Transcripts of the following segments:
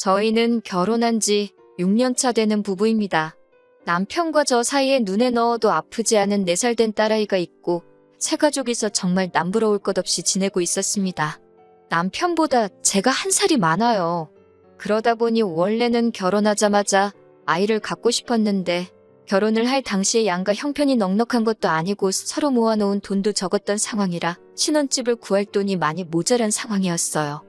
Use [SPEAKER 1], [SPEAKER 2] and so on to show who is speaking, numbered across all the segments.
[SPEAKER 1] 저희는 결혼한 지 6년 차 되는 부부입니다. 남편과 저 사이에 눈에 넣어도 아프지 않은 4살 된 딸아이가 있고 새가족이서 정말 남부러울 것 없이 지내고 있었습니다. 남편보다 제가 1살이 많아요. 그러다 보니 원래는 결혼하자마자 아이를 갖고 싶었는데 결혼을 할 당시에 양가 형편이 넉넉한 것도 아니고 서로 모아놓은 돈도 적었던 상황이라 신혼집을 구할 돈이 많이 모자란 상황이었어요.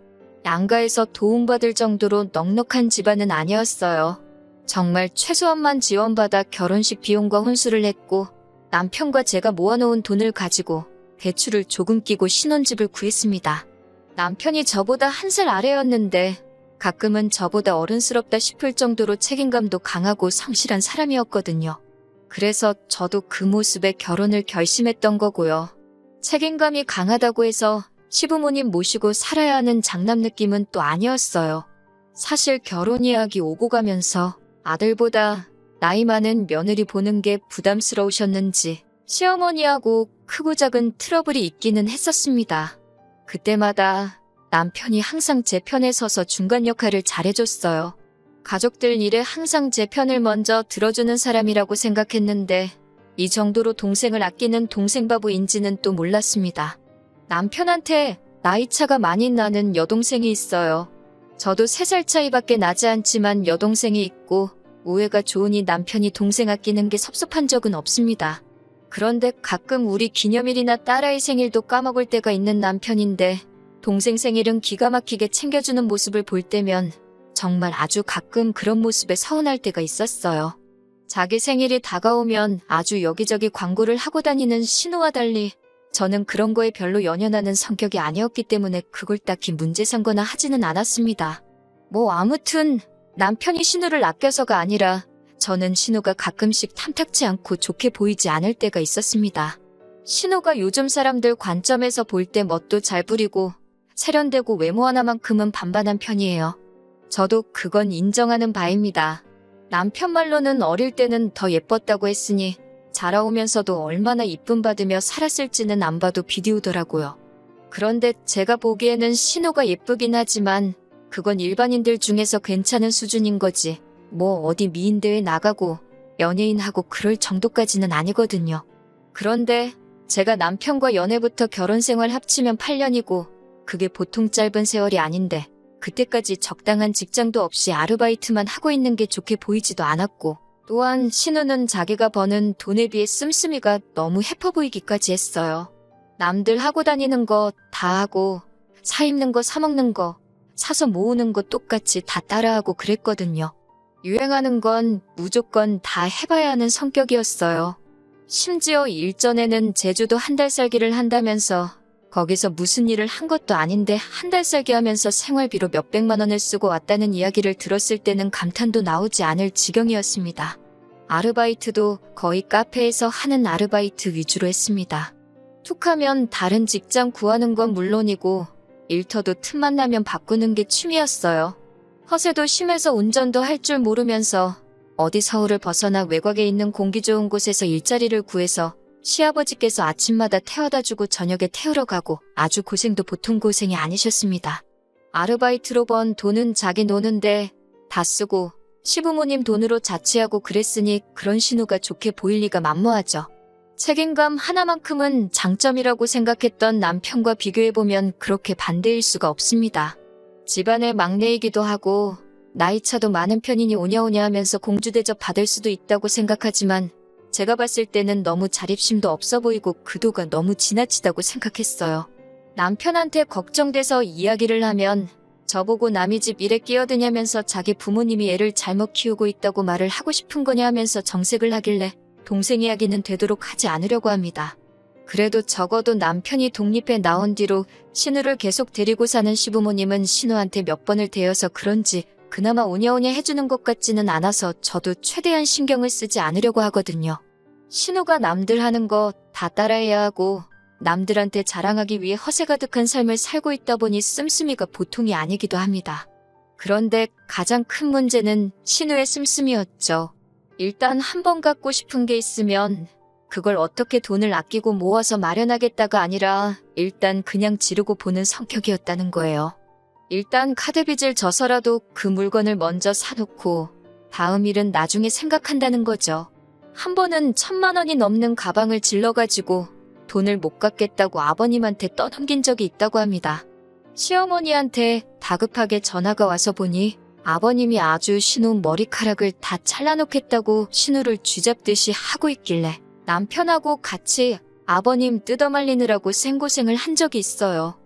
[SPEAKER 1] 양가에서 도움받을 정도로 넉넉한 집안은 아니었어요. 정말 최소한만 지원받아 결혼식 비용과 혼수를 했고 남편과 제가 모아놓은 돈을 가지고 대출을 조금 끼고 신혼집을 구했습니다. 남편이 저보다 1살 아래였는데 가끔은 저보다 어른스럽다 싶을 정도로 책임감도 강하고 성실한 사람이었거든요. 그래서 저도 그 모습에 결혼을 결심했던 거고요. 책임감이 강하다고 해서 시부모님 모시고 살아야 하는 장남 느낌은 또 아니었어요. 사실 결혼 이야기 오고 가면서 아들보다 나이 많은 며느리 보는 게 부담스러우셨는지 시어머니하고 크고 작은 트러블이 있기는 했었습니다. 그때마다 남편이 항상 제 편에 서서 중간 역할을 잘해줬어요. 가족들 일에 항상 제 편을 먼저 들어주는 사람이라고 생각했는데 이 정도로 동생을 아끼는 동생바보인지는 또 몰랐습니다. 남편한테 나이차가 많이 나는 여동생이 있어요. 저도 3살 차이밖에 나지 않지만 여동생이 있고 우애가 좋으니 남편이 동생 아끼는 게 섭섭한 적은 없습니다. 그런데 가끔 우리 기념일이나 딸아이 생일도 까먹을 때가 있는 남편인데 동생 생일은 기가 막히게 챙겨주는 모습을 볼 때면 정말 아주 가끔 그런 모습에 서운할 때가 있었어요. 자기 생일이 다가오면 아주 여기저기 광고를 하고 다니는 신우와 달리 저는 그런 거에 별로 연연하는 성격이 아니었기 때문에 그걸 딱히 문제 삼거나 하지는 않았습니다. 아무튼 남편이 신우를 아껴서가 아니라 저는 신우가 가끔씩 탐탁치 않고 좋게 보이지 않을 때가 있었습니다. 신우가 요즘 사람들 관점에서 볼 때 멋도 잘 부리고 세련되고 외모 하나만큼은 반반한 편이에요. 저도 그건 인정하는 바입니다. 남편 말로는 어릴 때는 더 예뻤다고 했으니 자라오면서도 얼마나 이쁨 받으며 살았을지는 안 봐도 비디오더라고요. 그런데 제가 보기에는 신우가 예쁘긴 하지만 그건 일반인들 중에서 괜찮은 수준인 거지. 어디 미인대회 나가고 연예인하고 그럴 정도까지는 아니거든요. 그런데 제가 남편과 연애부터 결혼 생활 합치면 8년이고 그게 보통 짧은 세월이 아닌데 그때까지 적당한 직장도 없이 아르바이트만 하고 있는 게 좋게 보이지도 않았고 또한 신우는 자기가 버는 돈에 비해 씀씀이가 너무 해퍼 보이기까지 했어요. 남들 하고 다니는 거 다 하고 사 입는 거 사 먹는 거 사서 모으는 거 똑같이 다 따라하고 그랬거든요. 유행하는 건 무조건 다 해봐야 하는 성격이었어요. 심지어 일전에는 제주도 1달 살기를 한다면서 거기서 무슨 일을 한 것도 아닌데 1달 살기 하면서 생활비로 몇백만 원을 쓰고 왔다는 이야기를 들었을 때는 감탄도 나오지 않을 지경이었습니다. 아르바이트도 거의 카페에서 하는 아르바이트 위주로 했습니다. 툭하면 다른 직장 구하는 건 물론이고 일터도 틈만 나면 바꾸는 게 취미였어요. 허세도 심해서 운전도 할 줄 모르면서 어디 서울을 벗어나 외곽에 있는 공기 좋은 곳에서 일자리를 구해서 시아버지께서 아침마다 태워다주고 저녁에 태우러 가고 아주 고생도 보통 고생이 아니셨습니다. 아르바이트로 번 돈은 자기 노는데 다 쓰고 시부모님 돈으로 자취하고 그랬으니 그런 신우가 좋게 보일 리가 만무하죠. 책임감 하나만큼은 장점이라고 생각했던 남편과 비교해보면 그렇게 반대일 수가 없습니다. 집안의 막내이기도 하고 나이차도 많은 편이니 오냐오냐 하면서 공주대접 받을 수도 있다고 생각하지만 제가 봤을 때는 너무 자립심도 없어 보이고 그도가 너무 지나치다고 생각했어요. 남편한테 걱정돼서 이야기를 하면 저보고 남의 집 일에 끼어드냐면서 자기 부모님이 애를 잘못 키우고 있다고 말을 하고 싶은 거냐 하면서 정색을 하길래 동생 이야기는 되도록 하지 않으려고 합니다. 그래도 적어도 남편이 독립해 나온 뒤로 신우를 계속 데리고 사는 시부모님은 신우한테 몇 번을 대어서 그런지 그나마 오냐오냐 해주는 것 같지는 않아서 저도 최대한 신경을 쓰지 않으려고 하거든요. 신우가 남들 하는 거 다 따라해야 하고 남들한테 자랑하기 위해 허세 가득한 삶을 살고 있다 보니 씀씀이가 보통이 아니기도 합니다. 그런데 가장 큰 문제는 신우의 씀씀이였죠. 일단 한 번 갖고 싶은 게 있으면 그걸 어떻게 돈을 아끼고 모아서 마련하겠다가 아니라 일단 그냥 지르고 보는 성격이었다는 거예요. 일단 카드빚을 져서라도 그 물건을 먼저 사놓고 다음 일은 나중에 생각한다는 거죠. 한 번은 1,000만 원이 넘는 가방을 질러가지고 돈을 못 갚겠다고 아버님한테 떠넘긴 적이 있다고 합니다. 시어머니한테 다급하게 전화가 와서 보니 아버님이 아주 신우 머리카락을 다 잘라놓겠다고 신우를 쥐잡듯이 하고 있길래 남편하고 같이 아버님 뜯어말리느라고 생고생을 한 적이 있어요.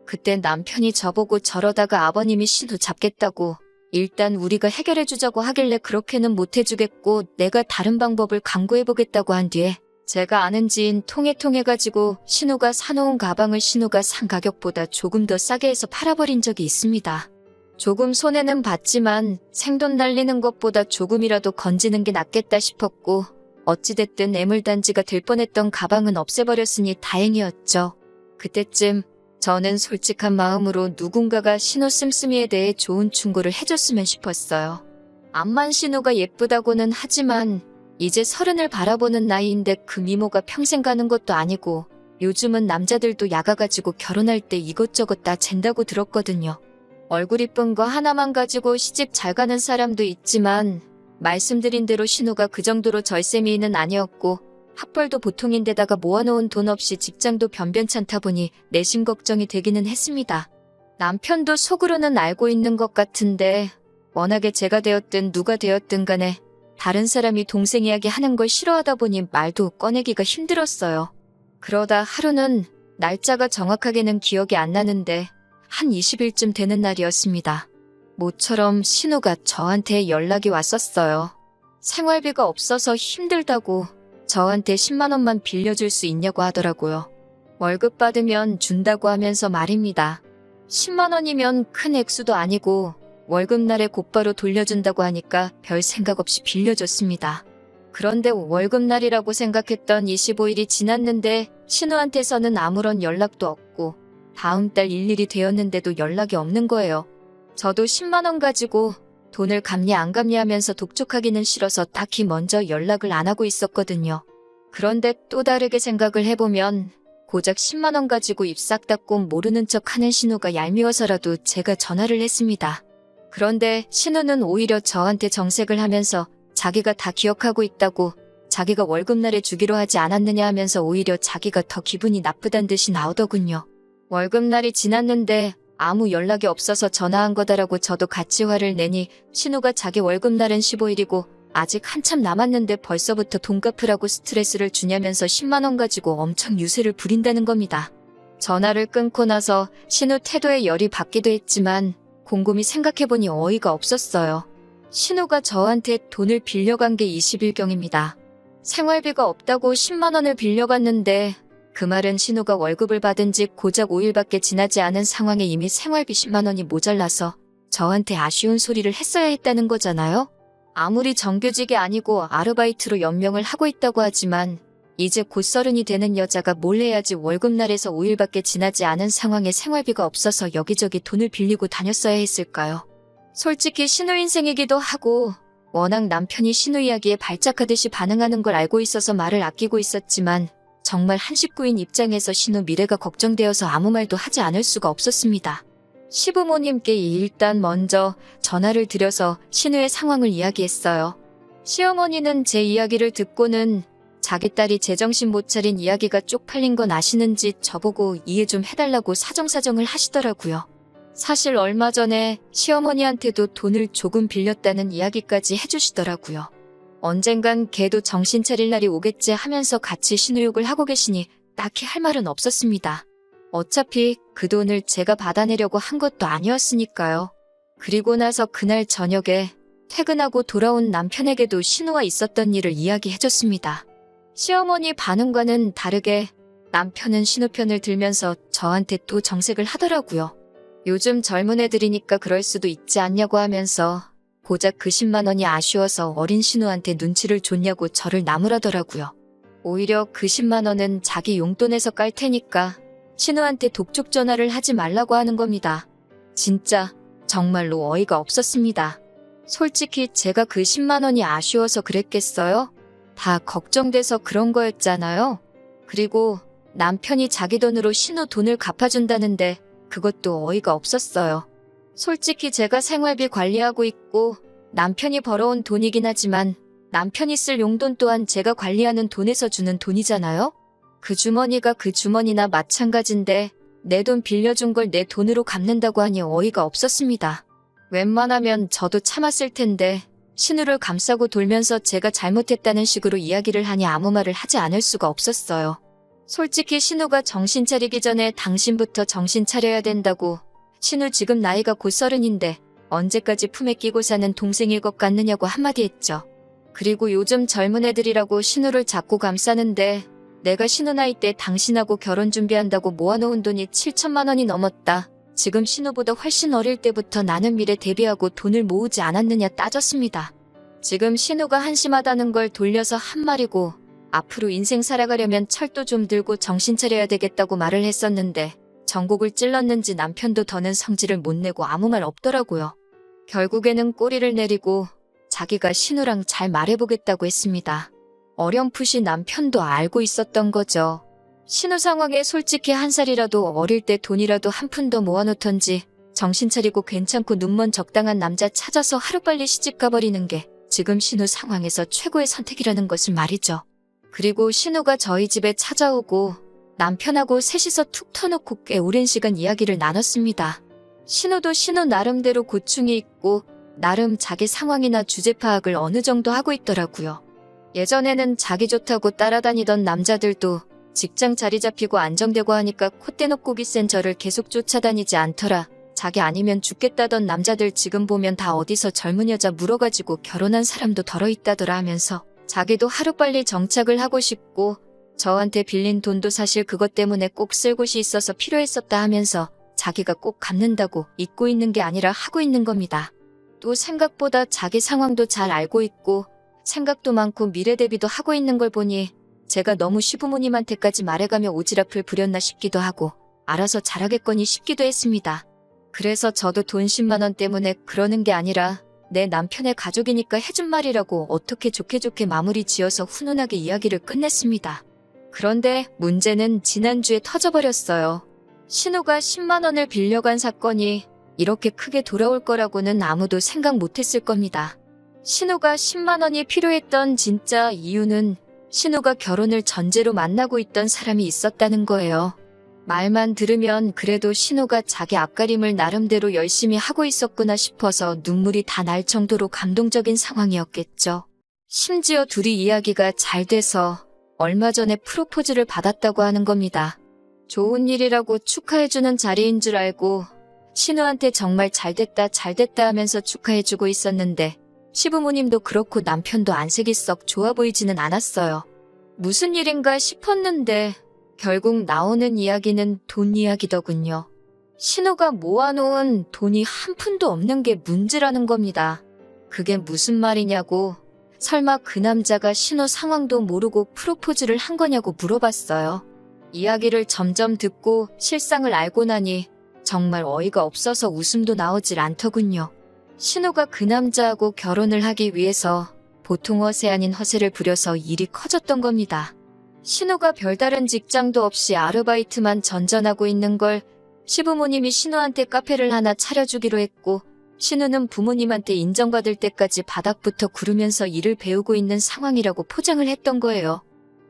[SPEAKER 1] 그때 남편이 저보고 저러다가 아버님이 신우 잡겠다고 일단 우리가 해결해주자고 하길래 그렇게는 못해주겠고 내가 다른 방법을 강구해보겠다고 한 뒤에 제가 아는 지인 통해가지고 신우가 사놓은 가방을 신우가 산 가격보다 조금 더 싸게 해서 팔아버린 적이 있습니다. 조금 손해는 봤지만 생돈 날리는 것보다 조금이라도 건지는 게 낫겠다 싶었고 어찌됐든 애물단지가 될 뻔했던 가방은 없애버렸으니 다행이었죠. 그때쯤 저는 솔직한 마음으로 누군가가 신우 씀씀이에 대해 좋은 충고를 해줬으면 싶었어요. 암만 신우가 예쁘다고는 하지만 이제 30을 바라보는 나이인데 그 미모가 평생 가는 것도 아니고 요즘은 남자들도 야가가지고 결혼할 때 이것저것 다 잰다고 들었거든요. 얼굴 이쁜 거 하나만 가지고 시집 잘 가는 사람도 있지만 말씀드린 대로 신우가 그 정도로 절세미인은 아니었고 학벌도 보통인데다가 모아놓은 돈 없이 직장도 변변찮다 보니 내심 걱정이 되기는 했습니다. 남편도 속으로는 알고 있는 것 같은데 워낙에 제가 되었든 누가 되었든 간에 다른 사람이 동생 이야기 하는 걸 싫어하다 보니 말도 꺼내기가 힘들었어요. 그러다 하루는 날짜가 정확하게는 기억이 안 나는데 한 20일쯤 되는 날이었습니다. 모처럼 신우가 저한테 연락이 왔었어요. 생활비가 없어서 힘들다고 저한테 10만 원만 빌려줄 수 있냐고 하더라고요. 월급 받으면 준다고 하면서 말입니다. 10만 원이면 큰 액수도 아니고 월급날에 곧바로 돌려준다고 하니까 별 생각 없이 빌려줬습니다. 그런데 월급날이라고 생각했던 25일이 지났는데 신우한테서는 아무런 연락도 없고 다음 달 일일이 되었는데도 연락이 없는 거예요. 저도 10만 원 가지고 돈을 갚니 안 갚니 하면서 독촉하기는 싫어서 딱히 먼저 연락을 안 하고 있었거든요. 그런데 또 다르게 생각을 해보면 고작 10만 원 가지고 입 싹 닫고 모르는 척 하는 신우가 얄미워서라도 제가 전화를 했습니다. 그런데 신우는 오히려 저한테 정색을 하면서 자기가 다 기억하고 있다고 자기가 월급날에 주기로 하지 않았느냐 하면서 오히려 자기가 더 기분이 나쁘단 듯이 나오더군요. 월급날이 지났는데 아무 연락이 없어서 전화한 거다라고 저도 같이 화를 내니 신우가 자기 월급날은 15일이고 아직 한참 남았는데 벌써부터 돈 갚으라고 스트레스를 주냐면서 10만 원 가지고 엄청 유세를 부린다는 겁니다. 전화를 끊고 나서 신우 태도에 열이 받기도 했지만 곰곰이 생각해보니 어이가 없었어요. 신우가 저한테 돈을 빌려간 게 20일경입니다. 생활비가 없다고 10만 원을 빌려갔는데 그 말은 신우가 월급을 받은 지 고작 5일밖에 지나지 않은 상황에 이미 생활비 10만 원이 모자라서 저한테 아쉬운 소리를 했어야 했다는 거잖아요. 아무리 정규직이 아니고 아르바이트로 연명을 하고 있다고 하지만 이제 곧 30이 되는 여자가 뭘 해야지 월급날에서 5일밖에 지나지 않은 상황에 생활비가 없어서 여기저기 돈을 빌리고 다녔어야 했을까요? 솔직히 신우 인생이기도 하고 워낙 남편이 신우 이야기에 발작하듯이 반응하는 걸 알고 있어서 말을 아끼고 있었지만 정말 한 식구인 입장에서 신우 미래가 걱정되어서 아무 말도 하지 않을 수가 없었습니다. 시부모님께 일단 먼저 전화를 드려서 신우의 상황을 이야기했어요. 시어머니는 제 이야기를 듣고는 자기 딸이 제정신 못 차린 이야기가 쪽팔린 건 아시는지 저보고 이해 좀 해달라고 사정사정을 하시더라고요. 사실 얼마 전에 시어머니한테도 돈을 조금 빌렸다는 이야기까지 해주시더라고요. 언젠간 걔도 정신 차릴 날이 오겠지 하면서 같이 신우욕을 하고 계시니 딱히 할 말은 없었습니다. 어차피 그 돈을 제가 받아내려고 한 것도 아니었으니까요. 그리고 나서 그날 저녁에 퇴근하고 돌아온 남편에게도 신우와 있었던 일을 이야기해줬습니다. 시어머니 반응과는 다르게 남편은 신우 편을 들면서 저한테 또 정색을 하더라고요. 요즘 젊은 애들이니까 그럴 수도 있지 않냐고 하면서 고작 그 10만 원이 아쉬워서 어린 신우한테 눈치를 줬냐고 저를 나무라더라고요. 오히려 그 10만 원은 자기 용돈에서 깔 테니까 신우한테 독촉 전화를 하지 말라고 하는 겁니다. 진짜 정말로 어이가 없었습니다. 솔직히 제가 그 10만 원이 아쉬워서 그랬겠어요? 다 걱정돼서 그런 거였잖아요. 그리고 남편이 자기 돈으로 신우 돈을 갚아준다는데 그것도 어이가 없었어요. 솔직히 제가 생활비 관리하고 있고 남편이 벌어온 돈이긴 하지만 남편이 쓸 용돈 또한 제가 관리하는 돈에서 주는 돈이잖아요? 그 주머니가 그 주머니나 마찬가지인데 내 돈 빌려준 걸 내 돈으로 갚는다고 하니 어이가 없었습니다. 웬만하면 저도 참았을 텐데 신우를 감싸고 돌면서 제가 잘못했다는 식으로 이야기를 하니 아무 말을 하지 않을 수가 없었어요. 솔직히 신우가 정신 차리기 전에 당신부터 정신 차려야 된다고. 신우 지금 나이가 곧 30인데 언제까지 품에 끼고 사는 동생일 것 같느냐고 한마디 했죠. 그리고 요즘 젊은 애들이라고 신우를 자꾸 감싸는데 내가 신우 나이 때 당신하고 결혼 준비한다고 모아놓은 돈이 7천만 원이 넘었다. 지금 신우보다 훨씬 어릴 때부터 나는 미래 대비하고 돈을 모으지 않았느냐 따졌습니다. 지금 신우가 한심하다는 걸 돌려서 한 말이고 앞으로 인생 살아가려면 철도 좀 들고 정신 차려야 되겠다고 말을 했었는데 전곡을 찔렀는지 남편도 더는 성질을 못 내고 아무 말 없더라고요. 결국에는 꼬리를 내리고 자기가 신우랑 잘 말해보겠다고 했습니다. 어렴풋이 남편도 알고 있었던 거죠. 신우 상황에 솔직히 한 살이라도 어릴 때 돈이라도 한 푼 더 모아놓던지 정신 차리고 괜찮고 눈먼 적당한 남자 찾아서 하루빨리 시집 가버리는 게 지금 신우 상황에서 최고의 선택이라는 것을 말이죠. 그리고 신우가 저희 집에 찾아오고 남편하고 셋이서 툭 터놓고 꽤 오랜 시간 이야기를 나눴습니다. 신우도 신우 나름대로 고충이 있고 나름 자기 상황이나 주제 파악을 어느 정도 하고 있더라고요. 예전에는 자기 좋다고 따라다니던 남자들도 직장 자리 잡히고 안정되고 하니까 콧대 높고기 센 저를 계속 쫓아다니지 않더라. 자기 아니면 죽겠다던 남자들 지금 보면 다 어디서 젊은 여자 물어가지고 결혼한 사람도 덜어 있다더라 하면서 자기도 하루빨리 정착을 하고 싶고 저한테 빌린 돈도 사실 그것 때문에 꼭 쓸 곳이 있어서 필요했었다 하면서 자기가 꼭 갚는다고 잊고 있는 게 아니라 하고 있는 겁니다. 또 생각보다 자기 상황도 잘 알고 있고 생각도 많고 미래 대비도 하고 있는 걸 보니 제가 너무 시부모님한테까지 말해가며 오지랖을 부렸나 싶기도 하고 알아서 잘하겠거니 싶기도 했습니다. 그래서 저도 돈 10만 원 때문에 그러는 게 아니라 내 남편의 가족이니까 해준 말이라고 어떻게 좋게 마무리 지어서 훈훈하게 이야기를 끝냈습니다. 그런데 문제는 지난주에 터져버렸어요. 신우가 10만 원을 빌려간 사건이 이렇게 크게 돌아올 거라고는 아무도 생각 못했을 겁니다. 신우가 10만 원이 필요했던 진짜 이유는 신우가 결혼을 전제로 만나고 있던 사람이 있었다는 거예요. 말만 들으면 그래도 신우가 자기 앞가림을 나름대로 열심히 하고 있었구나 싶어서 눈물이 다 날 정도로 감동적인 상황이었겠죠. 심지어 둘이 이야기가 잘 돼서 얼마 전에 프로포즈를 받았다고 하는 겁니다. 좋은 일이라고 축하해주는 자리인 줄 알고 신우한테 정말 잘됐다 하면서 축하해주고 있었는데 시부모님도 그렇고 남편도 안색이 썩 좋아 보이지는 않았어요. 무슨 일인가 싶었는데 결국 나오는 이야기는 돈 이야기더군요. 신우가 모아놓은 돈이 한 푼도 없는 게 문제라는 겁니다. 그게 무슨 말이냐고 설마 그 남자가 신우 상황도 모르고 프로포즈를 한 거냐고 물어봤어요. 이야기를 점점 듣고 실상을 알고 나니 정말 어이가 없어서 웃음도 나오질 않더군요. 신우가 그 남자하고 결혼을 하기 위해서 보통 허세 아닌 허세를 부려서 일이 커졌던 겁니다. 신우가 별다른 직장도 없이 아르바이트만 전전하고 있는 걸 시부모님이 신우한테 카페를 하나 차려주기로 했고 신우는 부모님한테 인정받을 때까지 바닥부터 구르면서 일을 배우고 있는 상황이라고 포장을 했던 거예요.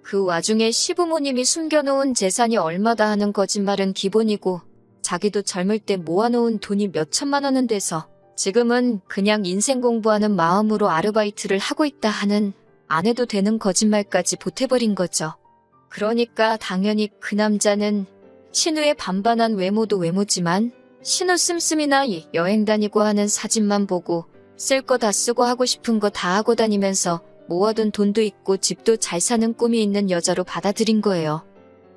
[SPEAKER 1] 그 와중에 시부모님이 숨겨놓은 재산이 얼마다 하는 거짓말은 기본이고 자기도 젊을 때 모아놓은 돈이 몇 천만 원은 돼서 지금은 그냥 인생 공부하는 마음으로 아르바이트를 하고 있다 하는 안 해도 되는 거짓말까지 보태버린 거죠. 그러니까 당연히 그 남자는 신우의 반반한 외모도 외모지만 신우 씀씀이나 여행 다니고 하는 사진만 보고 쓸 거 다 쓰고 하고 싶은 거 다 하고 다니면서 모아둔 돈도 있고 집도 잘 사는 꿈이 있는 여자로 받아들인 거예요.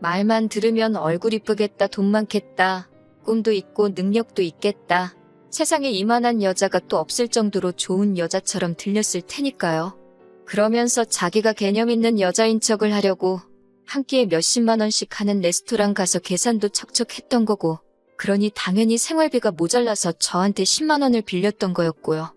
[SPEAKER 1] 말만 들으면 얼굴 이쁘겠다, 돈 많겠다, 꿈도 있고 능력도 있겠다. 세상에 이만한 여자가 또 없을 정도로 좋은 여자처럼 들렸을 테니까요. 그러면서 자기가 개념 있는 여자인 척을 하려고 한 끼에 몇십만 원씩 하는 레스토랑 가서 계산도 척척 했던 거고 그러니 당연히 생활비가 모자라서 저한테 10만 원을 빌렸던 거였고요.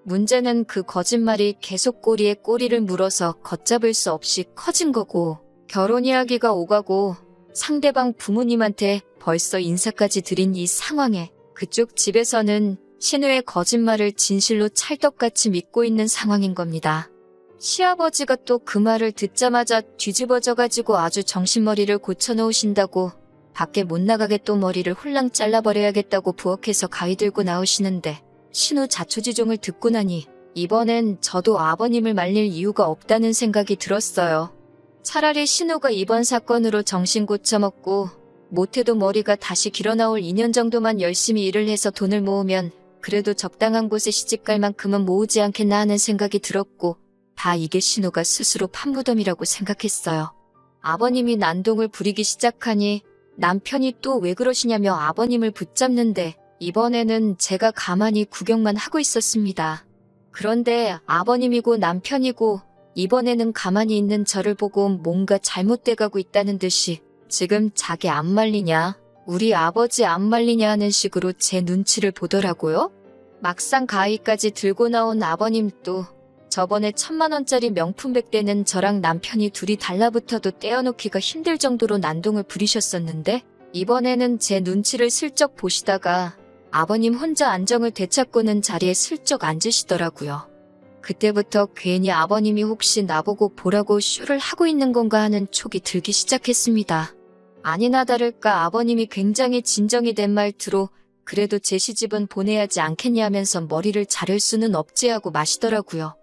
[SPEAKER 1] 문제는 그 거짓말이 계속 꼬리에 꼬리를 물어서 걷잡을 수 없이 커진 거고 결혼 이야기가 오가고 상대방 부모님한테 벌써 인사까지 드린 이 상황에 그쪽 집에서는 신우의 거짓말을 진실로 찰떡같이 믿고 있는 상황인 겁니다. 시아버지가 또 그 말을 듣자마자 뒤집어져가지고 아주 정신머리를 고쳐놓으신다고 밖에 못 나가게 또 머리를 홀랑 잘라버려야겠다고 부엌에서 가위 들고 나오시는데 신우 자초지종을 듣고 나니 이번엔 저도 아버님을 말릴 이유가 없다는 생각이 들었어요. 차라리 신우가 이번 사건으로 정신 고쳐먹고 못해도 머리가 다시 길어나올 2년 정도만 열심히 일을 해서 돈을 모으면 그래도 적당한 곳에 시집갈 만큼은 모으지 않겠나 하는 생각이 들었고 다 이게 신우가 스스로 판무덤이라고 생각했어요. 아버님이 난동을 부리기 시작하니 남편이 또 왜 그러시냐며 아버님을 붙잡는데 이번에는 제가 가만히 구경만 하고 있었습니다. 그런데 아버님이고 남편이고 이번에는 가만히 있는 저를 보고 뭔가 잘못돼가고 있다는 듯이 지금 자기 안 말리냐, 우리 아버지 안 말리냐 하는 식으로 제 눈치를 보더라고요. 막상 가위까지 들고 나온 아버님도 저번에 1000만원짜리 명품 백대는 저랑 남편이 둘이 달라붙어도 떼어놓기가 힘들 정도로 난동을 부리셨었는데 이번에는 제 눈치를 슬쩍 보시다가 아버님 혼자 안정을 되찾고는 자리에 슬쩍 앉으시더라고요. 그때부터 괜히 아버님이 혹시 나보고 보라고 쇼를 하고 있는 건가 하는 촉이 들기 시작했습니다. 아니나 다를까 아버님이 굉장히 진정이 된 말투로 그래도 제 시집은 보내야지 않겠냐 하면서 머리를 자를 수는 없지 하고 마시더라고요.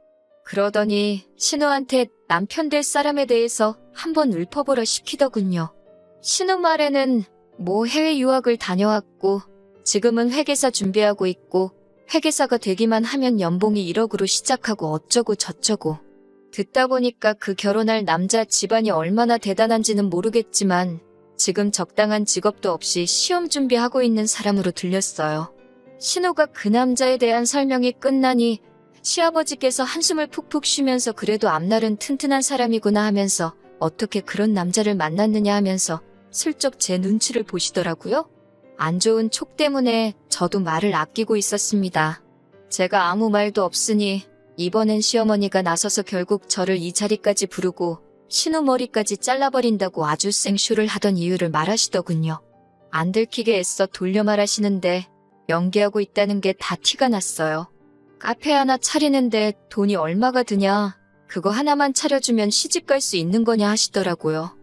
[SPEAKER 1] 그러더니 신우한테 남편 될 사람에 대해서 한번 읊어보라 시키더군요. 신우 말에는 뭐 해외 유학을 다녀왔고 지금은 회계사 준비하고 있고 회계사가 되기만 하면 연봉이 1억으로 시작하고 어쩌고 저쩌고. 듣다 보니까 그 결혼할 남자 집안이 얼마나 대단한지는 모르겠지만 지금 적당한 직업도 없이 시험 준비하고 있는 사람으로 들렸어요. 신우가 그 남자에 대한 설명이 끝나니 시아버지께서 한숨을 푹푹 쉬면서 그래도 앞날은 튼튼한 사람이구나 하면서 어떻게 그런 남자를 만났느냐 하면서 슬쩍 제 눈치를 보시더라고요. 안 좋은 촉 때문에 저도 말을 아끼고 있었습니다. 제가 아무 말도 없으니 이번엔 시어머니가 나서서 결국 저를 이 자리까지 부르고 신우 머리까지 잘라버린다고 아주 생쇼를 하던 이유를 말하시더군요. 안 들키게 애써 돌려 말하시는데 연기하고 있다는 게 다 티가 났어요. 카페 하나 차리는데 돈이 얼마가 드냐, 그거 하나만 차려주면 시집갈 수 있는 거냐 하시더라고요.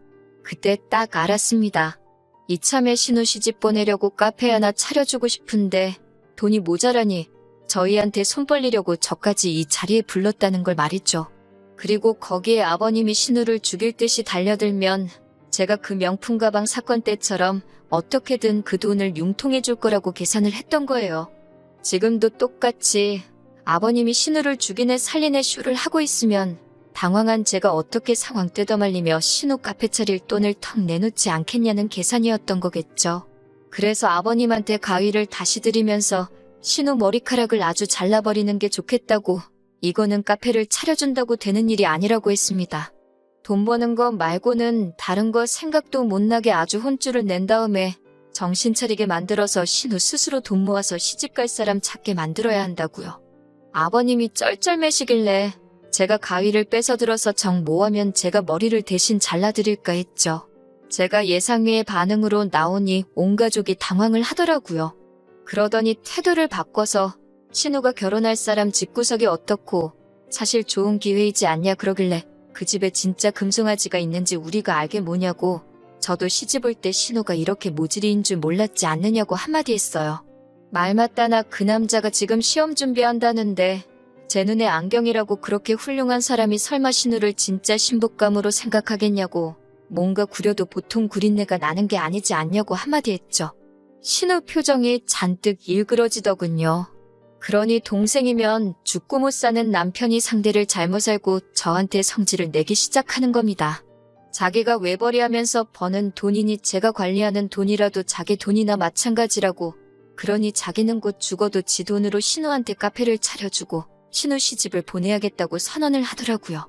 [SPEAKER 1] 그때 딱 알았습니다. 이참에 신우 시집 보내려고 카페 하나 차려주고 싶은데 돈이 모자라니 저희한테 손 벌리려고 저까지 이 자리에 불렀다는 걸 말이죠. 그리고 거기에 아버님이 신우를 죽일 듯이 달려들면 제가 그 명품 가방 사건 때처럼 어떻게든 그 돈을 융통해 줄 거라고 계산을 했던 거예요. 지금도 똑같이 아버님이 신우를 죽이네 살리네 쇼를 하고 있으면 당황한 제가 어떻게 상황 뜯어말리며 신우 카페 차릴 돈을 턱 내놓지 않겠냐는 계산이었던 거겠죠. 그래서 아버님한테 가위를 다시 드리면서 신우 머리카락을 아주 잘라버리는 게 좋겠다고, 이거는 카페를 차려준다고 되는 일이 아니라고 했습니다. 돈 버는 거 말고는 다른 거 생각도 못 나게 아주 혼쭐을 낸 다음에 정신 차리게 만들어서 신우 스스로 돈 모아서 시집갈 사람 찾게 만들어야 한다고요. 아버님이 쩔쩔매시길래 제가 가위를 뺏어 들어서 정 모하면 제가 머리를 대신 잘라드릴까 했죠. 제가 예상외의 반응으로 나오니 온 가족이 당황을 하더라고요. 그러더니 태도를 바꿔서 신우가 결혼할 사람 집구석이 어떻고 사실 좋은 기회이지 않냐 그러길래 그 집에 진짜 금송아지가 있는지 우리가 알게 뭐냐고, 저도 시집 올 때 신우가 이렇게 모질이인 줄 몰랐지 않느냐고 한마디 했어요. 말 맞다나 그 남자가 지금 시험 준비한다는데 제 눈에 안경이라고 그렇게 훌륭한 사람이 설마 신우를 진짜 신부감으로 생각하겠냐고, 뭔가 구려도 보통 구린내가 나는 게 아니지 않냐고 한마디 했죠. 신우 표정이 잔뜩 일그러지더군요. 그러니 동생이면 죽고 못 사는 남편이 상대를 잘못 알고 저한테 성질을 내기 시작하는 겁니다. 자기가 외벌이하면서 버는 돈이니 제가 관리하는 돈이라도 자기 돈이나 마찬가지라고, 그러니 자기는 곧 죽어도 지 돈으로 신우한테 카페를 차려주고 신우 시집을 보내야겠다고 선언을 하더라고요.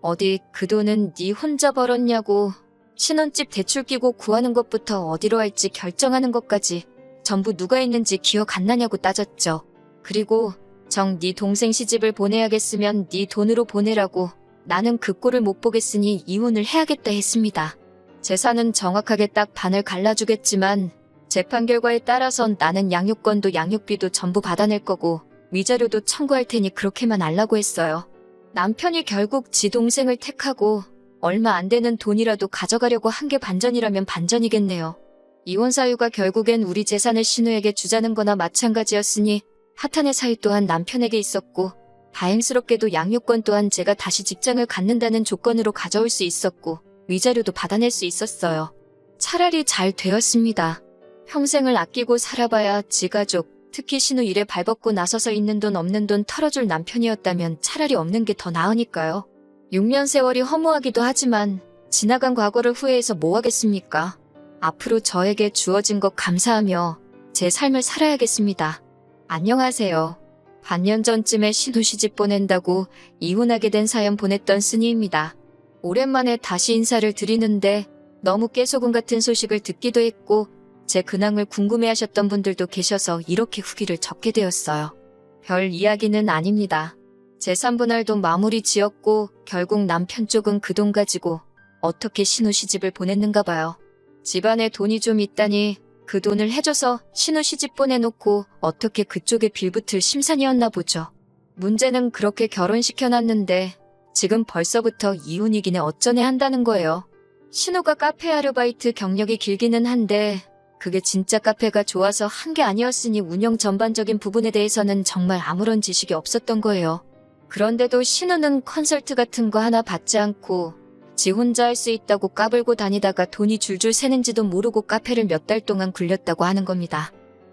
[SPEAKER 1] 어디 그 돈은 네 혼자 벌었냐고, 신혼집 대출 끼고 구하는 것부터 어디로 할지 결정하는 것까지 전부 누가 했는지 기억 안 나냐고 따졌죠. 그리고 정 네 동생 시집을 보내야겠으면 네 돈으로 보내라고, 나는 그 꼴을 못 보겠으니 이혼을 해야겠다 했습니다. 재산은 정확하게 딱 반을 갈라주겠지만 재판 결과에 따라선 나는 양육권도 양육비도 전부 받아낼 거고 위자료도 청구할 테니 그렇게만 알라고 했어요. 남편이 결국 지 동생을 택하고 얼마 안 되는 돈이라도 가져가려고 한 게 반전이라면 반전이겠네요. 이혼 사유가 결국엔 우리 재산을 신우에게 주자는 거나 마찬가지였으니 파탄의 사유 또한 남편에게 있었고 다행스럽게도 양육권 또한 제가 다시 직장을 갖는다는 조건으로 가져올 수 있었고 위자료도 받아낼 수 있었어요. 차라리 잘 되었습니다. 평생을 아끼고 살아봐야 지 가족, 특히 신우 일에 발벗고 나서서 있는 돈 없는 돈 털어줄 남편이었다면 차라리 없는 게 더 나으니까요. 6년 세월이 허무하기도 하지만 지나간 과거를 후회해서 뭐 하겠습니까? 앞으로 저에게 주어진 것 감사하며 제 삶을 살아야겠습니다. 안녕하세요. 반년 전쯤에 신우 시집 보낸다고 이혼하게 된 사연 보냈던 쓰니입니다. 오랜만에 다시 인사를 드리는데 너무 깨소금 같은 소식을 듣기도 했고 제 근황을 궁금해하셨던 분들도 계셔서 이렇게 후기를 적게 되었어요. 별 이야기는 아닙니다. 재산분할도 마무리 지었고 결국 남편 쪽은 그 돈 가지고 어떻게 신우 시집을 보냈는가 봐요. 집안에 돈이 좀 있다니 그 돈을 해줘서 신우 시집 보내놓고 어떻게 그쪽에 빌붙을 심산이었나 보죠. 문제는 그렇게 결혼시켜놨는데 지금 벌써부터 이혼이기네 어쩌네 한다는 거예요. 신우가 카페 아르바이트 경력이 길기는 한데 그게 진짜 카페가 좋아서 한 게 아니었으니 운영 전반적인 부분에 대해서는 정말 아무런 지식이 없었던 거예요. 그런데도 신우는 컨설트 같은 거 하나 받지 않고 지 혼자 할 수 있다고 까불고 다니다가 돈이 줄줄 새는지도 모르고 카페를 몇 달 동안 굴렸다고 하는 겁니다.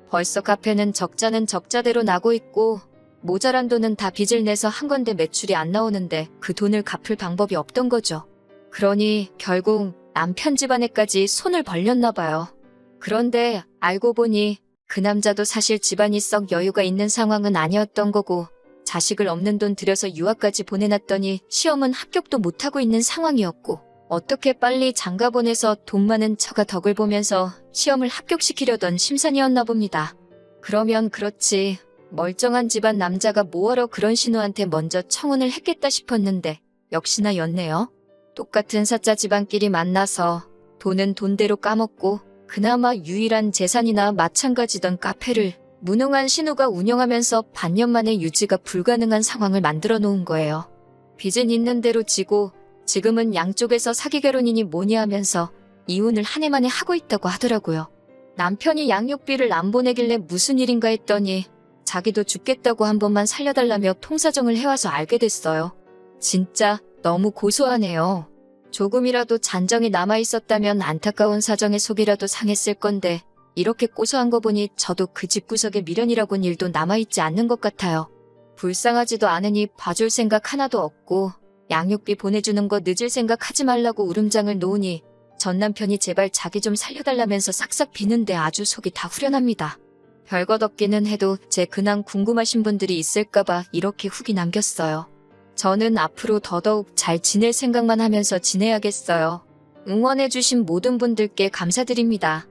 [SPEAKER 1] 벌써 카페는 적자는 적자대로 나고 있고 모자란 돈은 다 빚을 내서 한 건데 매출이 안 나오는데 그 돈을 갚을 방법이 없던 거죠. 그러니 결국 남편 집안에까지 손을 벌렸나 봐요. 그런데 알고 보니 그 남자도 사실 집안이 썩 여유가 있는 상황은 아니었던 거고 자식을 없는 돈 들여서 유학까지 보내놨더니 시험은 합격도 못하고 있는 상황이었고 어떻게 빨리 장가 보내서 돈 많은 처가 덕을 보면서 시험을 합격시키려던 심산이었나 봅니다. 그러면 그렇지 멀쩡한 집안 남자가 뭐하러 그런 신우한테 먼저 청혼을 했겠다 싶었는데 역시나 였네요. 똑같은 사짜 집안끼리 만나서 돈은 돈대로 까먹고 그나마 유일한 재산이나 마찬가지던 카페를 무능한 신우가 운영하면서 반년 만에 유지가 불가능한 상황을 만들어 놓은 거예요. 빚은 있는 대로 지고 지금은 양쪽에서 사기 결혼이니 뭐니 하면서 이혼을 한 해 만에 하고 있다고 하더라고요. 남편이 양육비를 안 보내길래 무슨 일인가 했더니 자기도 죽겠다고 한 번만 살려달라며 통사정을 해와서 알게 됐어요. 진짜 너무 고소하네요. 조금이라도 잔정이 남아있었다면 안타까운 사정에 속이라도 상했을 건데 이렇게 고소한 거 보니 저도 그 집구석에 미련이라곤 일도 남아있지 않는 것 같아요. 불쌍하지도 않으니 봐줄 생각 하나도 없고 양육비 보내주는 거 늦을 생각 하지 말라고 울음장을 놓으니 전 남편이 제발 자기 좀 살려달라면서 싹싹 비는데 아주 속이 다 후련합니다. 별것 없기는 해도 제 근황 궁금하신 분들이 있을까봐 이렇게 후기 남겼어요. 저는 앞으로 더더욱 잘 지낼 생각만 하면서 지내야겠어요. 응원해주신 모든 분들께 감사드립니다.